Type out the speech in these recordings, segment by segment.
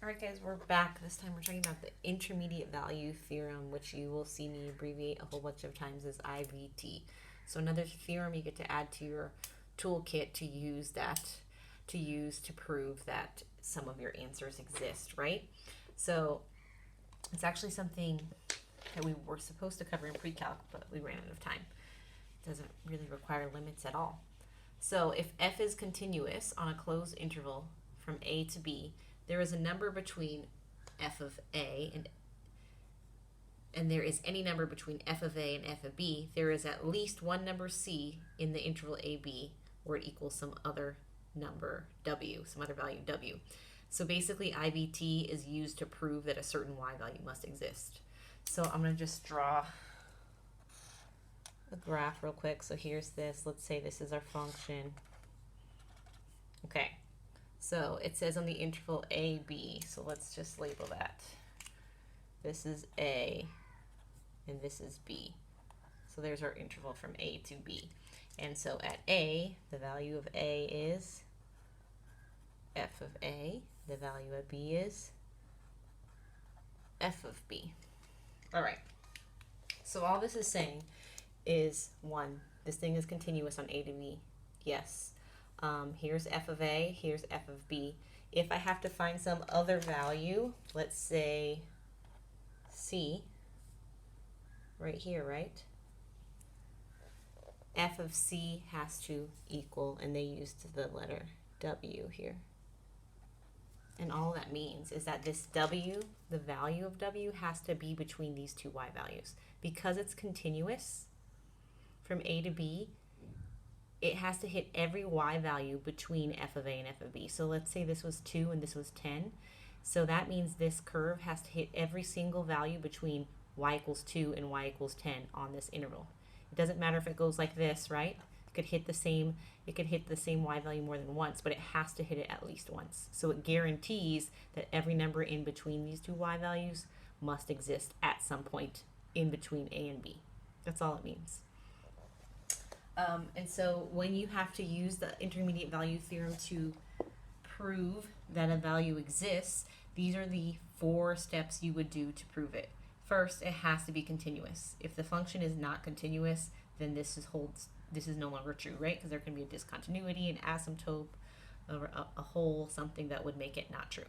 All right, guys, we're back. This time we're talking about the intermediate value theorem, which you will see me abbreviate a whole bunch of times as IVT. So another theorem you get to add to your toolkit to use to prove that some of your answers exist, right? So it's actually something that we were supposed to cover in pre-calc, but we ran out of time. It doesn't really require limits at all. So if f is continuous on a closed interval from a to b, there is a number between f of a and there is any number between f of a and f of b, there is at least one number c in the interval ab where it equals some other number w, some other value w. So basically IVT is used to prove that a certain y value must exist. So I'm going to just draw a graph real quick. So here's this. Let's say this is our function. Okay. So it says on the interval AB, so let's just label that. This is A, and this is B. So there's our interval from A to B. And so at A, the value of A is f of A. The value of B is f of B. All right. So all this is saying is, one, this thing is continuous on A to B. Yes. Here's f of a, here's f of b. If I have to find some other value, let's say c, right here, right? F of c has to equal, and they used the letter w here. And all that means is that this w, the value of w, has to be between these two y values. Because it's continuous from a to b, it has to hit every y value between f of a and f of b. So let's say this was 2 and this was 10. So that means this curve has to hit every single value between y equals 2 and y equals 10 on this interval. It doesn't matter if it goes like this, right? It could hit the same y value more than once, but it has to hit it at least once. So it guarantees that every number in between these two y values must exist at some point in between a and b. That's all it means. And so when you have to use the intermediate value theorem to prove that a value exists, these are the 4 steps you would do to prove it. First, it has to be continuous. If the function is not continuous, then this is no longer true, right? Because there can be a discontinuity, an asymptote, or a hole, something that would make it not true.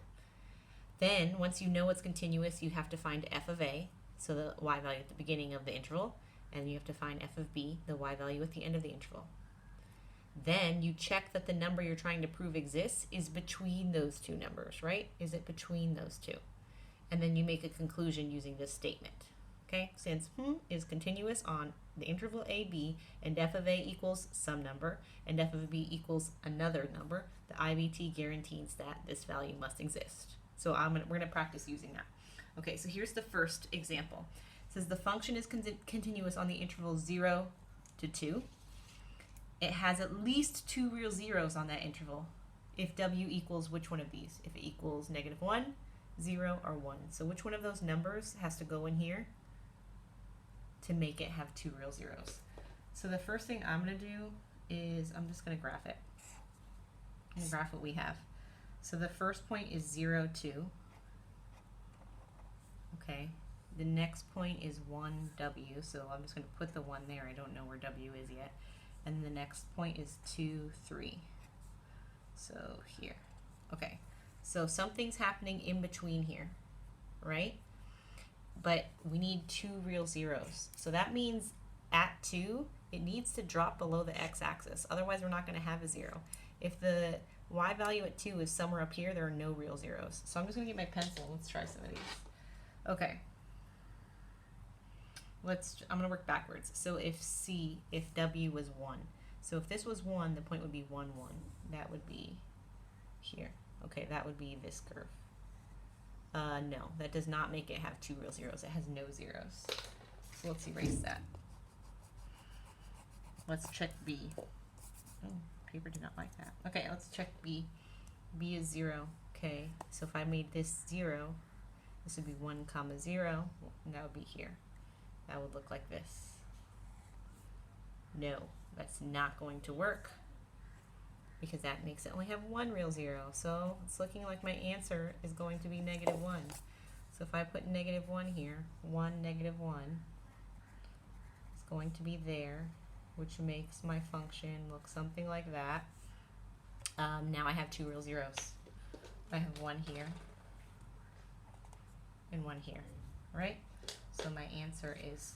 Then, once you know it's continuous, you have to find f of a, so the y value at the beginning of the interval, and you have to find f of b, the y value at the end of the interval. Then you check that the number you're trying to prove exists is between those two numbers, right? Is it between those two? And then you make a conclusion using this statement. Okay, since is continuous on the interval ab, and f of a equals some number, and f of b equals another number, the IVT guarantees that this value must exist. So we're going to practice using that. Okay, so here's the first example. It says the function is continuous on the interval 0 to 2. It has at least 2 real zeros on that interval if w equals which one of these? If it equals -1, 0, or 1. So which one of those numbers has to go in here to make it have 2 real zeros? So the first thing I'm going to do is I'm just going to graph it. I'm going to graph what we have. So the first point is 0, 2. Okay. The next point is 1w, so I'm just going to put the 1 there. I don't know where w is yet. And the next point is 2, 3. So here. Okay. So something's happening in between here, right? But we need 2 real zeros. So that means at 2, it needs to drop below the x-axis. Otherwise, we're not going to have a 0. If the y value at 2 is somewhere up here, there are no real zeros. So I'm just going to get my pencil. Let's try some of these. Okay. I'm going to work backwards. So if w was 1. So if this was 1, the point would be 1, 1. That would be here. Okay, that would be this curve. No, that does not make it have 2 real zeros. It has no zeros. So let's erase that. Let's check B. Oh, paper did not like that. Okay, let's check B. B is 0. Okay, so if I made this 0, this would be 1, 0, and that would be here. That would look like this. No, that's not going to work. because that makes it only have one real zero. So it's looking like my answer is going to be -1. So if I put -1 here, 1, -1, it's going to be there, which makes my function look something like that. Now I have two real zeros. I have one here and one here, right? So my answer is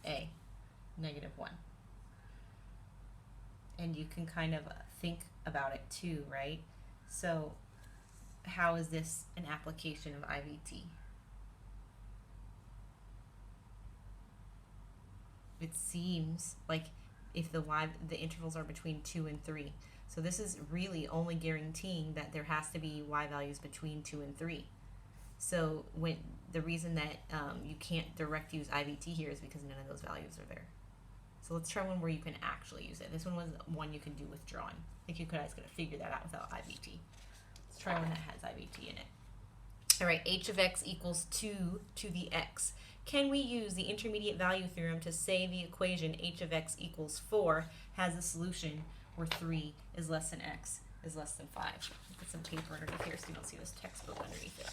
A, -1. And you can kind of think about it too, right? So how is this an application of IVT? It seems like if the intervals are between 2 and 3. So this is really only guaranteeing that there has to be y values between 2 and 3. So when the reason that you can't direct use IVT here is because none of those values are there. So let's try one where you can actually use it. This one was one you can do with drawing. I think you guys could have figured that out without IVT. Let's try one that has IVT in it. All right, h of x equals 2 to the x. Can we use the intermediate value theorem to say the equation h of x equals 4 has a solution where 3 is less than x is less than 5? Put some paper underneath here so you don't see this textbook underneath it.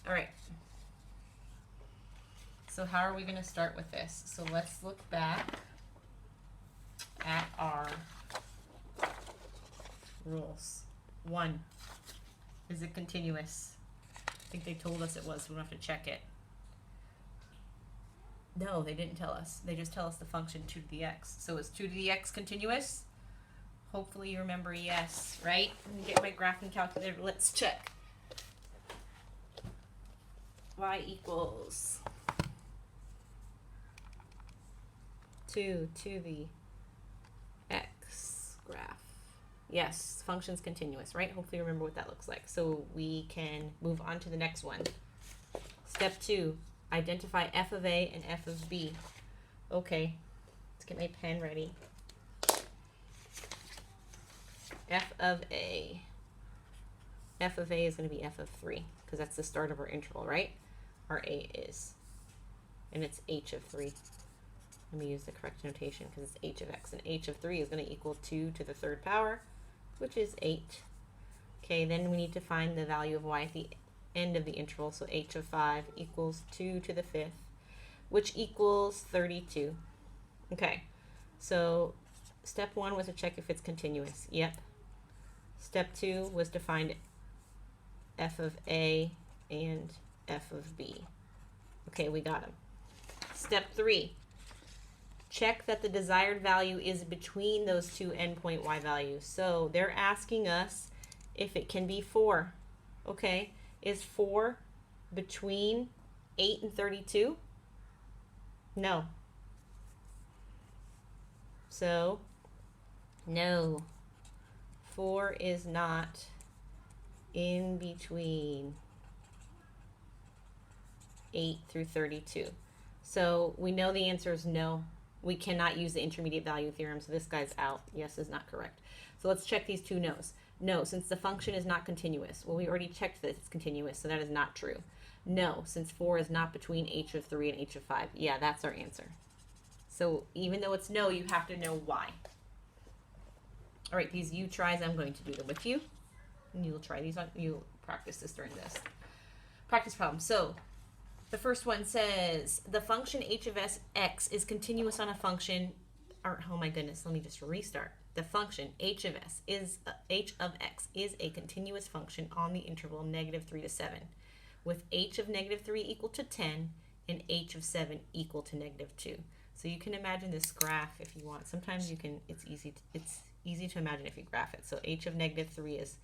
All right. So how are we going to start with this? So let's look back at our rules. 1, is it continuous? I think they told us it was, so we don't have to check it. No, they didn't tell us. They just tell us the function 2 to the x. So is 2 to the x continuous? Hopefully you remember yes, right? Let me get my graphing calculator. Let's check. Y equals 2 to the x graph. Yes, function's continuous, right? Hopefully you remember what that looks like. So we can move on to the next one. Step 2, identify f of a and f of b. Okay, let's get my pen ready. F of a. F of a is going to be f of 3 because that's the start of our interval, right? Our a is. And it's h of 3. Let me use the correct notation because it's h of x. And h of 3 is going to equal 2 to the 3rd power, which is 8. Okay, then we need to find the value of y at the end of the interval. So h of 5 equals 2 to the 5th, which equals 32. Okay, so step 1 was to check if it's continuous. Yep. Step 2 was to find f of a and f of b. Okay, we got them. Step 3, check that the desired value is between those two endpoint y values. So they're asking us if it can be 4. Okay, is 4 between 8 and 32? No. So, no. 4 is not in between 8 through 32. So we know the answer is no. We cannot use the intermediate value theorem, so this guy's out. Yes is not correct. So let's check these two no's. No, since the function is not continuous. Well, we already checked that it's continuous, so that is not true. No, since 4 is not between h of 3 and h of 5. Yeah, that's our answer. So even though it's no, you have to know why. All right, these you tries, I'm going to do them with you. And you'll try these on, you'll practice this during this practice problem. So the first one says the function h of x is continuous on a function, or oh my goodness, let me just restart. The function h of x is a continuous function on the interval -3 to 7, with h of -3 equal to 10 and h of 7 equal to -2. So you can imagine this graph if you want. Sometimes you can. It's easy to imagine if you graph it. So h of -3 is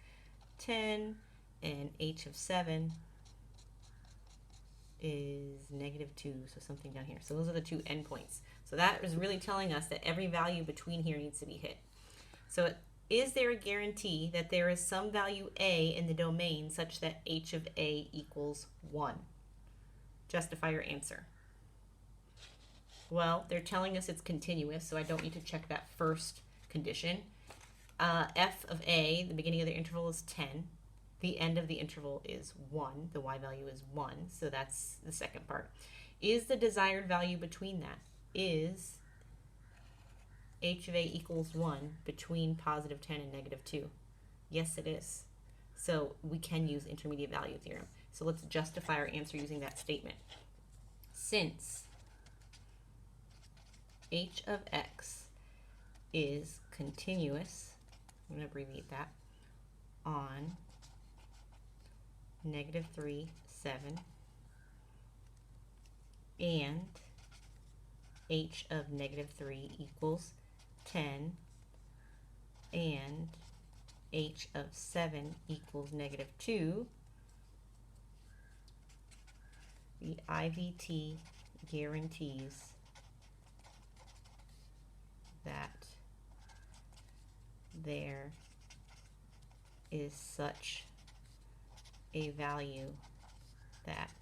10, and h of 7 is -2. So something down here. So those are the two endpoints. So that is really telling us that every value between here needs to be hit. So is there a guarantee that there is some value a in the domain such that h of a equals 1? Justify your answer. Well, they're telling us it's continuous, so I don't need to check that first condition. F of a, the beginning of the interval is 10. The end of the interval is 1. The y value is 1, so that's the second part. Is the desired value between that? Is h of a equals 1 between +10 and -2? Yes, it is. So we can use intermediate value theorem. So let's justify our answer using that statement. Since h of x is continuous, I'm going to abbreviate that, on -3, 7, and h of -3 equals 10, and h of 7 equals -2, the IVT guarantees that there is such a value that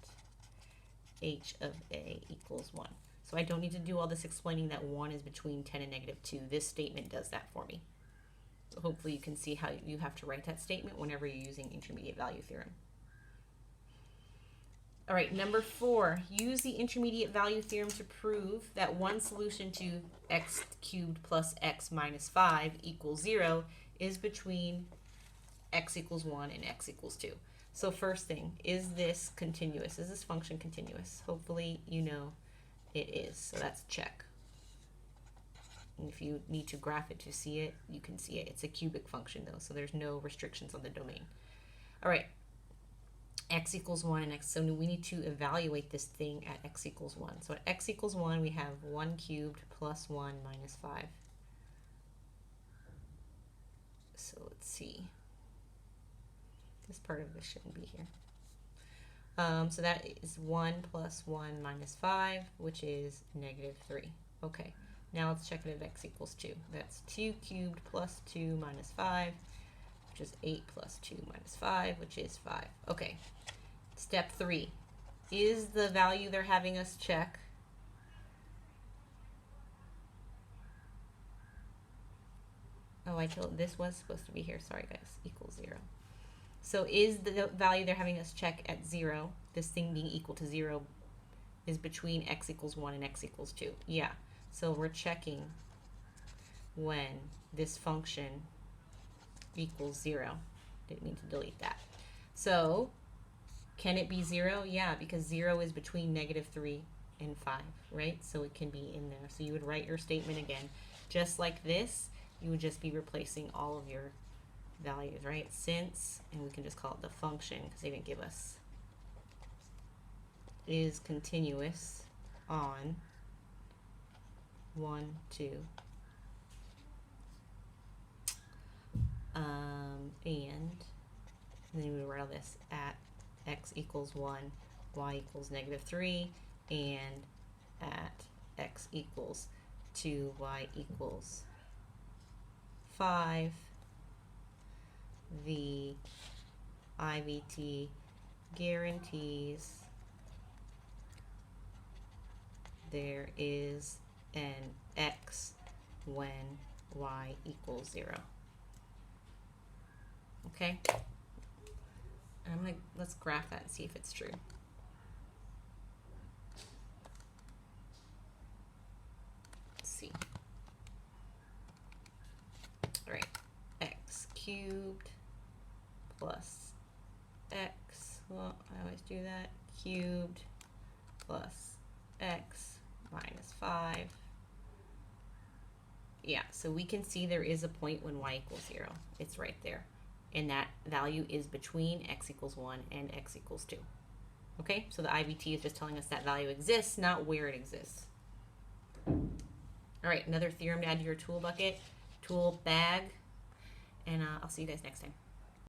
h of a equals 1. So I don't need to do all this explaining that 1 is between 10 and -2. This statement does that for me. So hopefully you can see how you have to write that statement whenever you're using intermediate value theorem. All right, number 4, use the intermediate value theorem to prove that one solution to x cubed plus x minus 5 equals 0 is between x equals 1 and x equals 2. So first thing, is this continuous? Is this function continuous? Hopefully you know it is, so that's check. And if you need to graph it to see it, you can see it. It's a cubic function though, so there's no restrictions on the domain. All right, x equals 1 and x, so we need to evaluate this thing at x equals 1. So at x equals 1, we have 1 cubed plus 1 minus 5. So let's see. This part of this shouldn't be here. So that is 1 plus 1 minus 5, which is -3. Okay, now let's check it at x equals 2. That's 2 cubed plus 2 minus 5, which is 8 plus 2 minus 5, which is 5. Okay, step 3. Is the value they're having us check this was supposed to be here, sorry guys, equals 0. So is the value they're having us check at 0, this thing being equal to 0, is between x equals 1 and x equals 2? Yeah, so we're checking when this function equals 0. Didn't mean to delete that. So can it be 0? Yeah, because 0 is between -3 and 5, right? So it can be in there. So you would write your statement again. Just like this, you would just be replacing all of your values, right? Since, and we can just call it the function because they didn't give us, is continuous on 1, 2, and then we write all this at x equals 1, y equals -3, and at x equals 2, y equals 5. The IVT guarantees there is an x when y equals 0. Okay? Let's graph that and see if it's true. Let's see. All right, x cubed plus x, well, I always do that, cubed plus x minus 5. Yeah, so we can see there is a point when y equals 0. It's right there. And that value is between x equals 1 and x equals 2. Okay, so the IVT is just telling us that value exists, not where it exists. All right, another theorem to add to your tool bucket, tool bag, and I'll see you guys next time.